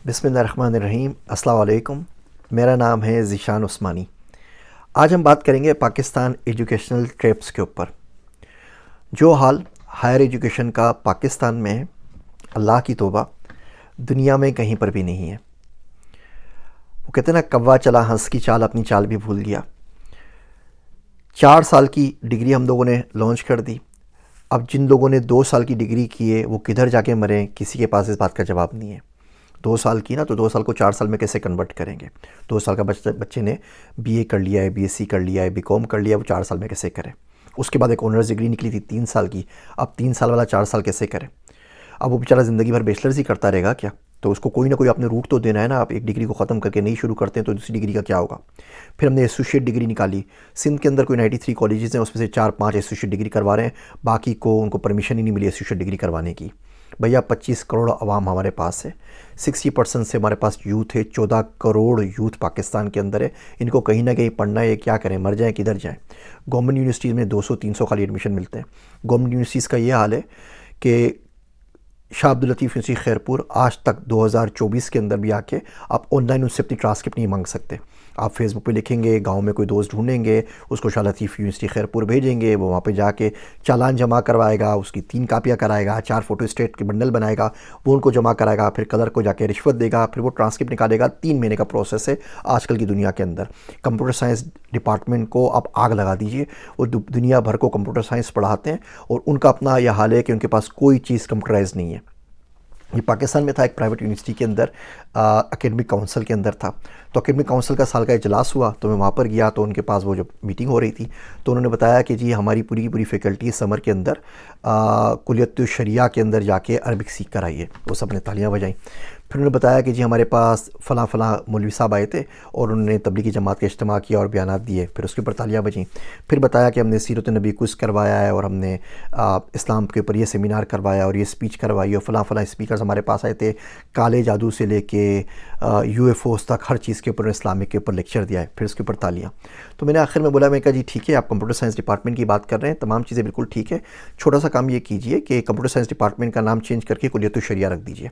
बिस्मिल्लाहिर्रहमानिर्रहीम। अस्सलाम वालेकुम। मेरा नाम है ज़ीशान उस्मानी। आज हम बात करेंगे पाकिस्तान एजुकेशनल ट्रैप्स के ऊपर। जो हाल हायर एजुकेशन का पाकिस्तान में है, अल्लाह की तौबा, दुनिया में कहीं पर भी नहीं है। वो कहते हैं ना, कौवा चला हंस की चाल, अपनी चाल भी भूल गया। 4 साल की डिग्री हम लोगों ने लॉन्च कर दी। अब जिन लोगों ने 2 साल की डिग्री की है वो किधर जाके मरे, किसी के पास इस बात का जवाब नहीं है। 2 साल की ना, तो 2 साल को 4 साल में कैसे कन्वर्ट करेंगे? 2 साल का बच्चे ने बीए कर लिया है, बीएससी कर लिया है, बीकॉम कर लिया है, वो 4 साल में कैसे करें? उसके बाद एक ऑनर्स डिग्री निकली थी 3 साल की, अब 3 साल वाला 4 साल कैसे करें? अब वो बेचारा ज़िंदगी भर बैचलर्स ही करता रहेगा क्या? तो उसको कोई ना कोई आपने रूट तो देना है ना। आप एक डिग्री को ख़त्म करके नहीं शुरू करते हैं तो दूसरी डिग्री का क्या होगा? फिर हमने एसोसिएट डिग्री निकाली। सिंध के अंदर कोई 93 कॉलेजेस हैं, उसमें से 4-5 एसोसिएट डिग्री करवा रहे हैं, बाकी को उनको परमिशन ही नहीं मिली एसोसिएट डिग्री करवाने की। भैया 25 करोड़ आवाम हमारे पास है, 60% से हमारे पास यूथ है, 14 करोड़ यूथ पाकिस्तान के अंदर है। इनको कहीं ना कहीं पढ़ना है, क्या करें? मर जाएं, किधर जाएं? गवर्नमेंट यूनिवर्सिटीज़ में 200-300 खाली एडमिशन मिलते हैं। गवर्नमेंट यूनिवर्सिटीज़ का ये हाल है कि शाह अब्दुल लतीफ़ यूनिवर्सिटी खैरपुर आज तक 2024 के अंदर भी आके आप ऑनलाइन उससे अपनी ट्रांसक्रिप्ट नहीं मांग सकते। आप फेसबुक पे लिखेंगे, गांव में कोई दोस्त ढूंढेंगे, उसको शाह लतीफ़ यूनिवर्सिटी खैरपुर भेजेंगे, वो वहाँ पे जाके चालान जमा करवाएगा, उसकी 3 कापियाँ कराएगा, 4 फ़ोटो स्टेट के बंडल बनाएगा, वो उनको जमा कराएगा, फिर कलर को जाके रिश्वत देगा, फिर वो ट्रांसक्रिप्ट निकालेगा। 3 महीने का प्रोसेस है आजकल की दुनिया के अंदर। कंप्यूटर साइंस डिपार्टमेंट को आप आग लगा दीजिए, वो दुनिया भर को कंप्यूटर साइंस पढ़ाते हैं और उनका अपना यह हाल है कि उनके पास कोई चीज़ कंप्यूटराइज नहीं है। ये पाकिस्तान में था, एक प्राइवेट यूनिवर्सिटी के अंदर एकेडमिक काउंसिल के अंदर था। तो एकेडमिक काउंसिल का साल का इजलास हुआ, तो मैं वहाँ पर गया, तो उनके पास वो जब मीटिंग हो रही थी तो उन्होंने बताया कि जी हमारी पूरी की पूरी फैकल्टी समर के अंदर कुलियत शरिया के अंदर जाके अरबिक सीख कर आई है। वो सब ने तालियाँ बजाईं। फिर उन्होंने बताया कि जी हमारे पास फ़लाँ मौलवी साहब आए थे और उन्होंने तबलीगी जमात का इज्तिमा किया और बयानात दिए, फिर उसके ऊपर तालियाँ बजीं। फिर बताया कि हमने सीरत नबी कुछ करवाया है और हमने इस्लाम के ऊपर ये सेमिनार करवाया और ये स्पीच करवाई और फ़लाँ स्पीकर्स हमारे पास आए थे, काले जादू से लेके यूएफओस तक हर चीज़ के ऊपर इस्लामिक के ऊपर लेक्चर दिया है। फिर उसके ऊपर तालियाँ। तो मैंने आखिर में बोला, मैं कहा जी ठीक है, आप कंप्यूटर साइंस डिपार्टमेंट की बात कर रहे हैं, तमाम चीज़ें बिल्कुल ठीक है, छोटा सा काम ये कीजिए कि कंप्यूटर साइंस डिपार्टमेंट का नाम चेंज करके कुलियत शरिया रख दीजिए।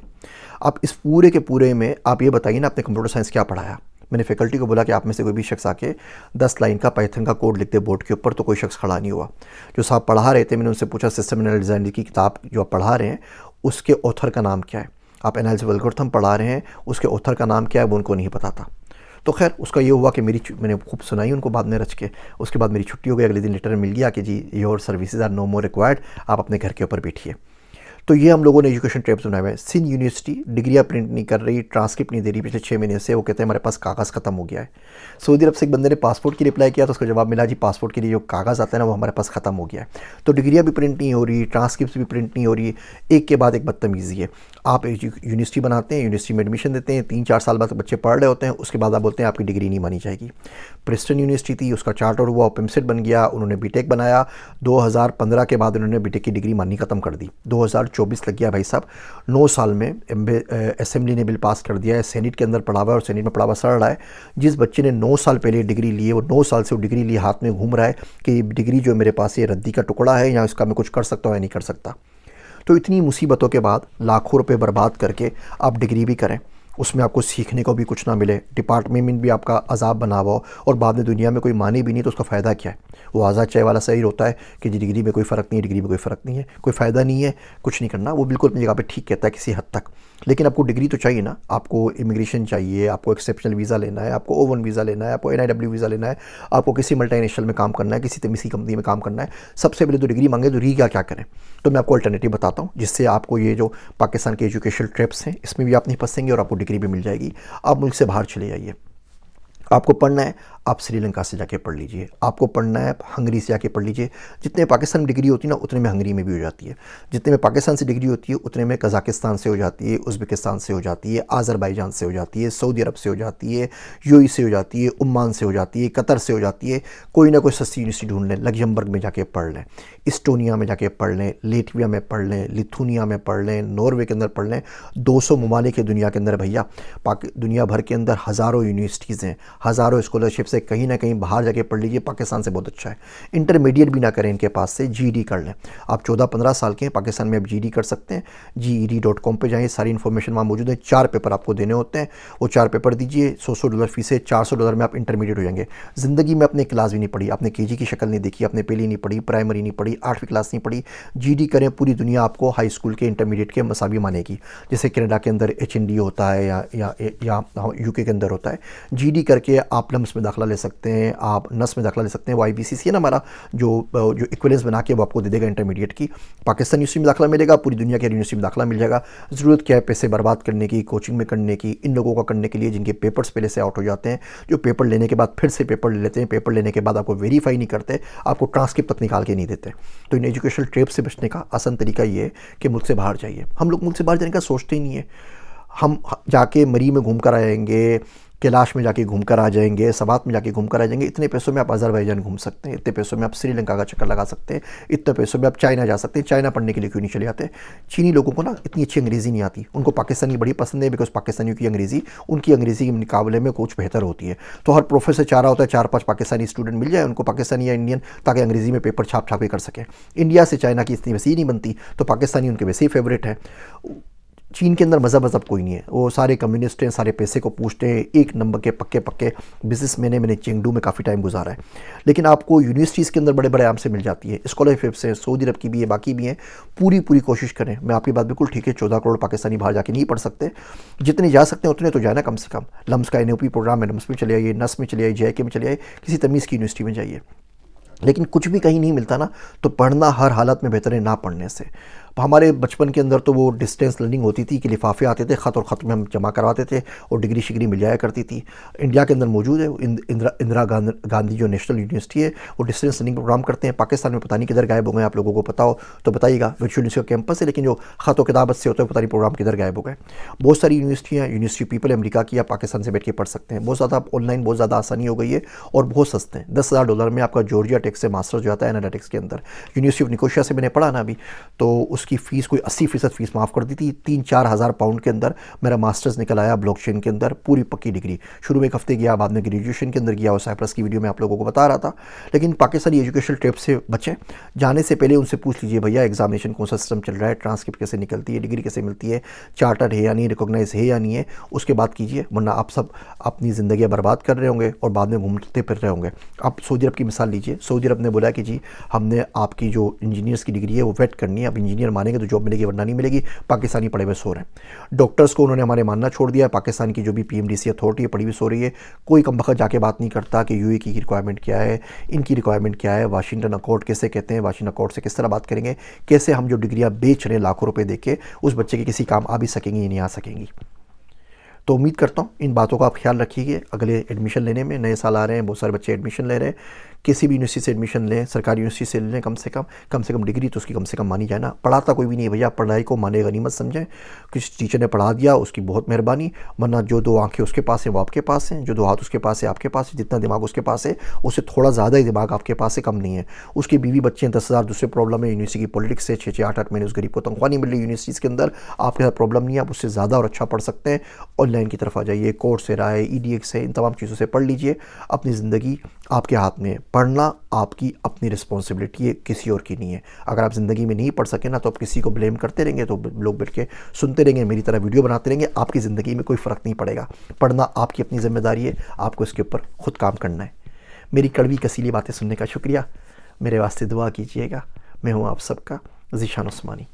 आप इस पूरे के पूरे में आप ये बताइए ना, आपने कंप्यूटर साइंस क्या पढ़ाया? मैंने फैकल्टी को बोला कि आप में से कोई भी शख्स आके 10 लाइन का पाइथन का कोड लिख दे बोर्ड के ऊपर, तो कोई शख्स खड़ा नहीं हुआ। जो साहब पढ़ा रहे थे, मैंने उनसे पूछा सिस्टम एनालिसिस डिज़ाइन की किताब जो आप पढ़ा रहे हैं उसके ऑथर का नाम क्या है? आप एनालिसिस एल्गोरिथम पढ़ा रहे हैं, उसके ऑथर का नाम क्या है? वो उनको नहीं पता था। तो खैर उसका ये हुआ कि मैंने खूब सुनाई उनको बाद में रच के। उसके बाद मेरी छुट्टी हो गई। अगले दिन लेटर मिल गया कि जी your services are no more required, आप अपने घर के ऊपर बैठिए। तो ये हम लोगों ने एजुकेशन ट्रैप्स बनाए हुए हैं। सिंध यूनिवर्सिटी डिग्रियाँ प्रिंट नहीं कर रही, ट्रांसक्रिप्ट नहीं दे रही पिछले 6 महीने से। वो कहते हैं हमारे पास कागज़ ख़त्म हो गया है। सऊदी अरब से एक बंदे ने पासपोर्ट की रिप्लाई किया तो उसका जवाब मिला, जी पासपोर्ट के लिए जो कागज़ आता है ना वो हमारे पास ख़त्म हो गया है। तो डिग्रियाँ भी प्रिंट नहीं हो रही, ट्रांसक्रिप्ट भी प्रिंट नहीं हो रही। एक के बाद एक बदतमीज़ी है। आप यूनिवर्सिटी बनाते हैं, यूनिवर्सिटी में एडमिशन देते हैं, 3-4 साल बाद बच्चे पढ़ रहे होते हैं, उसके बाद आप बोलते हैं आपकी डिग्री नहीं मानी जाएगी। प्रिस्टन यूनिवर्सिटी थी, उसका चार्टर हुआ, पिमसेट बन गया, उन्होंने बीटेक बनाया। 2015 के बाद उन्होंने बीटेक की डिग्री माननी ख़त्म कर दी। 2024 लग गया भाई साहब। 9 साल में असेंबली ने बिल पास कर दिया है, सेनेट के अंदर पढ़ा हुआ है और सेनेट में पढ़ा हुआ सड़ रहा है। जिस बच्चे ने 9 साल पहले डिग्री ली है, वो 9 साल से वो डिग्री लिए हाथ में घूम रहा है कि डिग्री जो मेरे पास ये रद्दी का टुकड़ा है या इसका मैं कुछ कर सकता हूँ या नहीं कर सकता। तो इतनी मुसीबतों के बाद लाखों रुपए बर्बाद करके आप डिग्री भी करें, उसमें आपको सीखने को भी कुछ ना मिले, डिपार्टमेंट भी आपका अजाब बना हुआ हो और बाद में दुनिया में कोई माने भी नहीं, तो उसका फ़ायदा क्या है? वो आज़ाद चाय वाला सही होता है कि जी डिग्री में कोई फ़र्क नहीं है, डिग्री में कोई फ़र्क नहीं है, कोई फ़ायदा नहीं है, कुछ नहीं करना। वो बिल्कुल अपनी जगह पे ठीक कहता है किसी हद तक, लेकिन आपको डिग्री तो चाहिए ना। आपको इमिग्रेशन चाहिए, आपको एक्सेप्शनल वीज़ा लेना है, आपको O1 वीज़ा लेना है, आपको NIW वीज़ा लेना है, आपको किसी मल्टीनेशनल में काम करना है, किसी तमीज़ी कंपनी में काम करना है, सबसे पहले तो डिग्री मांगे। तो डिग्री क्या करें? तो मैं आपको अल्टरनेटिव बताता हूँ जिससे आपको ये जो पाकिस्तान के एजुकेशनल ट्रैप्स हैं इसमें भी आप नहीं फंसेंगे और आपको डिग्री भी मिल जाएगी। आप मुल्क से बाहर चले जाइए। आपको पढ़ना है, आप श्रीलंका से जाके पढ़ लीजिए। आपको पढ़ना है, हंगरी से जाके पढ़ लीजिए। जितने पाकिस्तान में डिग्री होती है ना, उतने में हंगरी में भी हो जाती है। जितने में पाकिस्तान से डिग्री होती है उतने में कज़ाकिस्तान से हो जाती है, उज़्बेकिस्तान से हो जाती है, आज़रबाईजान से हो जाती है, सऊदी अरब से हो जाती है, UAE से हो जाती है, ओमान से हो जाती है, कतर से हो जाती है। कोई ना कोई सस्ती यूनिवर्सिटी ढूंढ लें, लग्जमबर्ग में जाके पढ़ लें, इस्टोनिया में जाके पढ़ लें, लेटविया में पढ़ लें, लिथुनिया में पढ़ लें, नॉर्वे के अंदर पढ़ लें। 200 ममालिक है दुनिया के अंदर भैया। दुनिया भर के अंदर हज़ारों यूनिवर्सिटीज़ हैं, हज़ारों स्कॉलरशिप्स से कहीं ना कहीं बाहर जाके पढ़ लीजिए, पाकिस्तान से बहुत अच्छा है। इंटरमीडिएट भी ना करें इनके पास से, जीईडी कर लें। आप 14-15 साल के हैं, पाकिस्तान में आप जीईडी कर सकते हैं। GED.com पे जाइए, सारी इन्फॉर्मेशन वहाँ मौजूद है। 4 पेपर आपको देने होते हैं, वो 4 पेपर दीजिए, $100 फीस है, $400 में आप इंटरमीडिएट हो जाएंगे। ज़िंदगी में अपने क्लास भी नहीं पढ़ी, आपने केजी की शक्ल नहीं देखी, आपने पहली नहीं पढ़ी, प्राइमरी नहीं पढ़ी, 8वीं क्लास नहीं पढ़ी, जीईडी करें, पूरी दुनिया आपको हाई स्कूल के इंटरमीडिएट के मसावी मानेगी। जैसे कनाडा के अंदर HND होता है या यूके के अंदर होता है। जीईडी करके आप लम्स में दाखिला ले सकते हैं, आप नस में दाखिला ले सकते हैं। वो IBCC है ना हमारा, जो इक्विवेलेंस बना के वो आपको दे देगा इंटरमीडिएट की। पाकिस्तान यूनिवर्सिटी में दाखिला मिलेगा, पूरी दुनिया की यूनिवर्सिटी में दाखिला मिल जाएगा। ज़रूरत क्या है पैसे बर्बाद करने की, कोचिंग में करने की, इन लोगों का करने के लिए जिनके पेपर्स पहले से आउट हो जाते हैं, जो पेपर लेने के बाद फिर से पेपर ले लेते हैं, पेपर लेने के बाद आपको वेरीफाई नहीं करते, आपको ट्रांसक्रिप्ट तक निकाल के नहीं देते। तो इन एजुकेशनल ट्रैप से बचने का आसान तरीका ये है कि मुल्क से बाहर जाइए। हम लोग मुल्क से बाहर जाने का सोचते ही नहीं है। हम जाके मरी में घूम कर आएंगे, कैलाश में जाके घूम कर आ जाएंगे, सवात में जाके घूम कर आ जाएंगे। इतने पैसों में आप अज़रबैजान घूम सकते हैं, इतने पैसों में आप श्रीलंका का चक्कर लगा सकते हैं, इतने पैसों में आप चाइना जा सकते हैं। चाइना पढ़ने के लिए क्यों नहीं चले जाते? चीनी लोगों को ना इतनी अच्छी अंग्रेज़ी नहीं आती, उनको पाकिस्तानी बड़ी पसंद है, बिकॉज पाकिस्तानियों की अंग्रेज़ी उनकी अंग्रेज़ी के मुकाबले में कुछ बेहतर होती है। तो हर प्रोफेसर चाह रहा होता है 4-5 पाकिस्तानी स्टूडेंट मिल जाए उनको, पाकिस्तानी या इंडियन, ताकि अंग्रेज़ी में पेपर छाप छाप के कर सकें। इंडिया से चाइना की इतनी वैसे ही नहीं बनती, तो पाकिस्तानी उनके वैसे ही फेवरेट है। चीन के अंदर मज़हब कोई नहीं है, वो सारे कम्युनिस्ट हैं, सारे पैसे को पूछते हैं, एक नंबर के पक्के पक्के बिजनेस मैंने चेंगडू में काफ़ी टाइम गुजारा है। लेकिन आपको यूनिवर्सिटीज़ के अंदर बड़े बड़े आराम से मिल जाती है, स्कॉलरशिप से, सऊदी अरब की भी है, बाकी भी हैं। पूरी कोशिश करें। मैं आपकी बात बिल्कुल ठीक है, 14 करोड़ पाकिस्तानी बाहर जाके नहीं पढ़ सकते, जितने जा सकते हैं उतने तो जाए ना कम से कम। लम्स का NOP प्रोग्राम है, लम्स में चले आइए, नस में चले आइए, JK में चले आइए, किसी तमीज़ की यूनिवर्सिटी में जाइए। लेकिन कुछ भी कहीं नहीं मिलता ना, तो पढ़ना हर हालत में बेहतर है ना पढ़ने से। हमारे बचपन के अंदर तो वो डिस्टेंस लर्निंग होती थी कि लिफाफे आते थे, ख़त और ख़त में हम जमा करवाते थे और डिग्री शिग्री मिल जाया करती थी। इंडिया के अंदर मौजूद है इंदिरा गांधी जो नेशनल यूनिवर्सिटी है, वो डिस्टेंस लर्निंग प्रोग्राम करते हैं। पाकिस्तान में पता नहीं किधर गायब हो गए, आप लोगों को पता हो तो बताइएगा। वर्चुअल यूनिवर्सिटी का कैंपस है, लेकिन जो ख़त व किताबत से होता है पता नहीं प्रोग्राम किधर गायब हो गए। बहुत सारी यूनिवर्सिटियाँ, यूनिवर्सिटी पीपल अमेरिका की, आप पाकिस्तान से बैठ के पढ़ सकते हैं। बहुत ज़्यादा ऑनलाइन बहुत ज़्यादा आसानी हो गई है और बहुत सस्ते हैं। $10,000 में आपका जॉर्जिया टेक से मास्टर्स जो आता है एनालिटिक्स के अंदर। यूनिवर्सिटी ऑफ निकोशिया से मैंने पढ़ा ना अभी, तो उसकी फ़ीस कोई 80% फीस माफ़ कर दी थी। 3-4 हज़ार पाउंड के अंदर मेरा मास्टर्स निकल आया ब्लॉकचेन के अंदर, पूरी पक्की डिग्री। शुरू में 1 हफ्ते गया, बाद में ग्रेजुएशन के अंदर गया, और साइप्रस की वीडियो में आप लोगों को बता रहा था। लेकिन पाकिस्तानी एजुकेशनल ट्रैप से बचें। जाने से पहले उनसे पूछ लीजिए, भैया एग्जामिनेशन कौन सा सिस्टम चल रहा है, ट्रांसक्रिप्ट कैसे निकलती है, डिग्री कैसे मिलती है, चार्टर है या नहीं, रिकॉग्नाइज है या नहीं है, उसके बाद कीजिए। वरना आप सब अपनी ज़िंदगी बर्बाद कर रहे होंगे और बाद में घूमते फिर रहे होंगे। आप सऊदी अरब की मिसाल लीजिए। सऊदी अरब ने बोला कि जी हमने आपकी जो इंजीनियर्स की डिग्री है वो वेट करनी है, आप इंजीनियर मानेंगे तो जॉब मिलेगी, वरना नहीं मिलेगी। पाकिस्तानी पढ़े हुए सो रहे हैं। डॉक्टर्स को उन्होंने हमारे मानना छोड़ दिया है। पाकिस्तान की जो भी PMDC अथॉरिटी है पढ़ी हुई सो रही है। कोई कम वक्त जाके बात नहीं करता कि UAE की रिक्वायरमेंट क्या है, इनकी रिक्वायरमेंट क्या है, वाशिंगटन अकॉर्ड कैसे कहते हैं, वाशिंगटन अकॉर्ड से किस तरह बात करेंगे, कैसे हम जो डिग्रियाँ बेच रहे हैं लाखों रुपए देके, उस बच्चे के किसी काम आ भी सकेंगी या नहीं आ सकेंगी। तो उम्मीद करता हूँ इन बातों का आप ख्याल रखिए। अगले एडमिशन लेने में, नए साल आ रहे हैं, बहुत सारे बच्चे एडमिशन ले रहे हैं। किसी भी यूनिवर्सिटी से एडमिशन लें, सरकारी यूनिवर्सिटी से लें, कम से कम डिग्री तो उसकी कम से कम मानी जाए ना। पढ़ाता कोई भी नहीं है भैया, पढ़ाई को माने गनीमत समझें। किसी टीचर ने पढ़ा दिया उसकी बहुत मेहरबानी, वरना जो 2 आंखें उसके पास हैं वो आपके पास हैं, जो 2 हाथ उसके पास है आपके पास है, जितना दिमाग उसके पास है उससे थोड़ा ज़्यादा ही दिमाग आपके पास है, कम नहीं है। उसकी बीवी बच्चे हैं, 10,000 दूसरे प्रॉब्लम है। यूनिवर्सिटी की पॉलिटिक्स से 6-6, 8-8 महीने उस गरीब को तनख्वाह नहीं मिल रही यूनिवर्सिटीज़ के अंदर, आपके साथ प्रॉब्लम नहीं है, आप उससे ज़्यादा और अच्छा पढ़ सकते हैं। ऑनलाइन की तरफ आ जाइए, कोर्सेरा है, EDX है, इन तमाम चीज़ों से पढ़ लीजिए। अपनी ज़िंदगी आपके हाथ में है, पढ़ना आपकी अपनी रिस्पॉन्सिबिलिटी है, किसी और की नहीं है। अगर आप ज़िंदगी में नहीं पढ़ सके ना, तो आप किसी को ब्लेम करते रहेंगे, तो लोग बैठ के सुनते रहेंगे, मेरी तरह वीडियो बनाते रहेंगे, आपकी ज़िंदगी में कोई फ़र्क नहीं पड़ेगा। पढ़ना आपकी अपनी ज़िम्मेदारी है, आपको इसके ऊपर खुद काम करना है। मेरी कड़वी कसीली बातें सुनने का शुक्रिया। मेरे वास्ते दुआ कीजिएगा। मैं हूँ आप सबका ज़ीशान उस्मानी।